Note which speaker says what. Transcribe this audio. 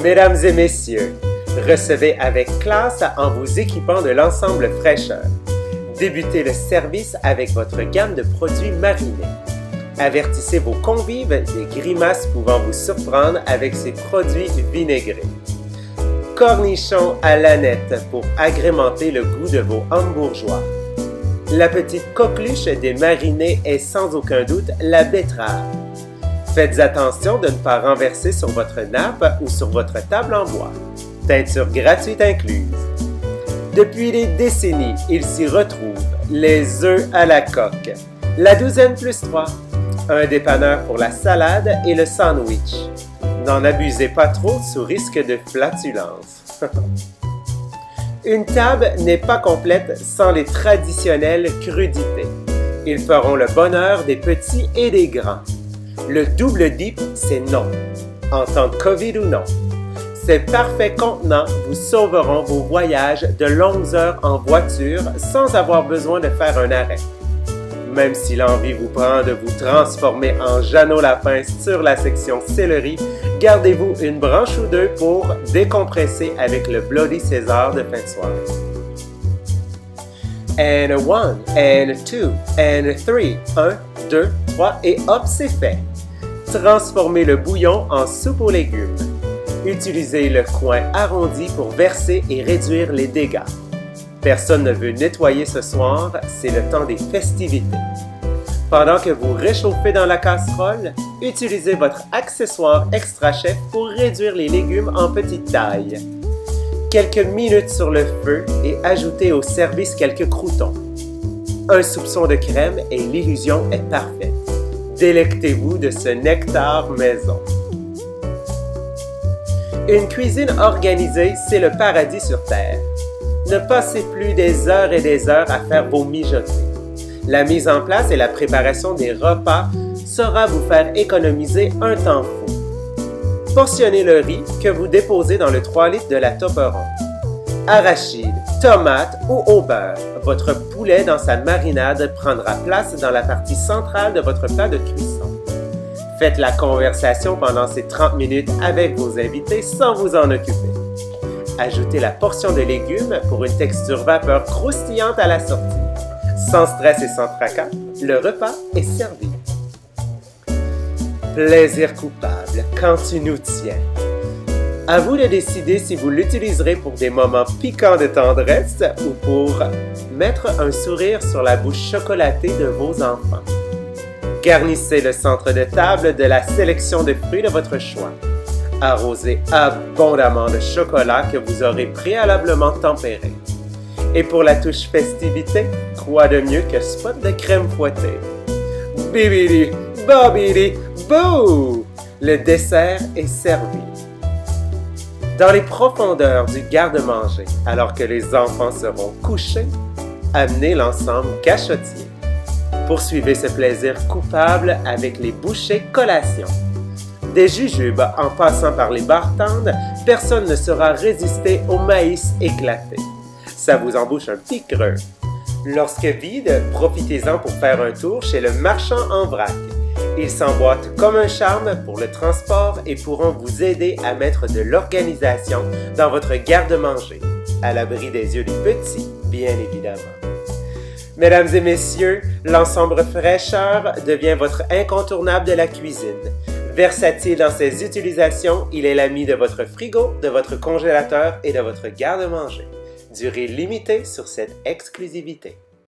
Speaker 1: Mesdames et messieurs, recevez avec classe en vous équipant de l'ensemble fraîcheur. Débutez le service avec votre gamme de produits marinés. Avertissez vos convives des grimaces pouvant vous surprendre avec ces produits vinaigrés. Cornichons à l'aneth pour agrémenter le goût de vos hambourgeois. La petite coqueluche des marinés est sans aucun doute la betterave. Faites attention de ne pas renverser sur votre nappe ou sur votre table en bois. Teinture gratuite incluse. Depuis des décennies, il s'y retrouve les œufs à la coque, la douzaine plus 3, un dépanneur pour la salade et le sandwich. N'en abusez pas trop sous risque de flatulence. Une table n'est pas complète sans les traditionnelles crudités. Ils feront le bonheur des petits et des grands. Le double dip, c'est non, en temps de COVID ou non. Ces parfaits contenants vous sauveront vos voyages de longues heures en voiture sans avoir besoin de faire un arrêt. Même si l'envie vous prend de vous transformer en Jeannot Lapin sur la section céleri, gardez-vous une branche ou deux pour décompresser avec le Bloody César de fin de soirée. And a 1, and a 2, and a 3. 1, 2, 3 et hop, c'est fait! Transformez le bouillon en soupe aux légumes. Utilisez le coin arrondi pour verser et réduire les dégâts. Personne ne veut nettoyer ce soir, c'est le temps des festivités. Pendant que vous réchauffez dans la casserole, utilisez votre accessoire Extra Chef pour réduire les légumes en petite taille. Quelques minutes sur le feu et ajoutez au service quelques croûtons. Un soupçon de crème et l'illusion est parfaite. Délectez-vous de ce nectar maison. Une cuisine organisée, c'est le paradis sur terre. Ne passez plus des heures et des heures à faire vos mijotés. La mise en place et la préparation des repas saura vous faire économiser un temps fou. Portionnez le riz que vous déposez dans le 3 litres de la Toblerone. Arachides, tomates ou au beurre, votre poulet dans sa marinade prendra place dans la partie centrale de votre plat de cuisson. Faites la conversation pendant ces 30 minutes avec vos invités sans vous en occuper. Ajoutez la portion de légumes pour une texture vapeur croustillante à la sortie. Sans stress et sans tracas, le repas est servi. Plaisir coupable quand tu nous tiens. À vous de décider si vous l'utiliserez pour des moments piquants de tendresse ou pour mettre un sourire sur la bouche chocolatée de vos enfants. Garnissez le centre de table de la sélection de fruits de votre choix. Arrosez abondamment de chocolat que vous aurez préalablement tempéré. Et pour la touche festivité, quoi de mieux que spot de crème fouettée? Bibidi, bobidi, bouh! Le dessert est servi. Dans les profondeurs du garde-manger, alors que les enfants seront couchés, amenez l'ensemble cachotier. Poursuivez ce plaisir coupable avec les bouchées collations. Des jujubes en passant par les bartendes, personne ne saura résister au maïs éclaté. Ça vous embouche un petit creux. Lorsque vide, profitez-en pour faire un tour chez le marchand en vrac. Ils s'emboîtent comme un charme pour le transport et pourront vous aider à mettre de l'organisation dans votre garde-manger, à l'abri des yeux des petits, bien évidemment. Mesdames et messieurs, l'ensemble fraîcheur devient votre incontournable de la cuisine. Versatile dans ses utilisations, il est l'ami de votre frigo, de votre congélateur et de votre garde-manger. Durée limitée sur cette exclusivité.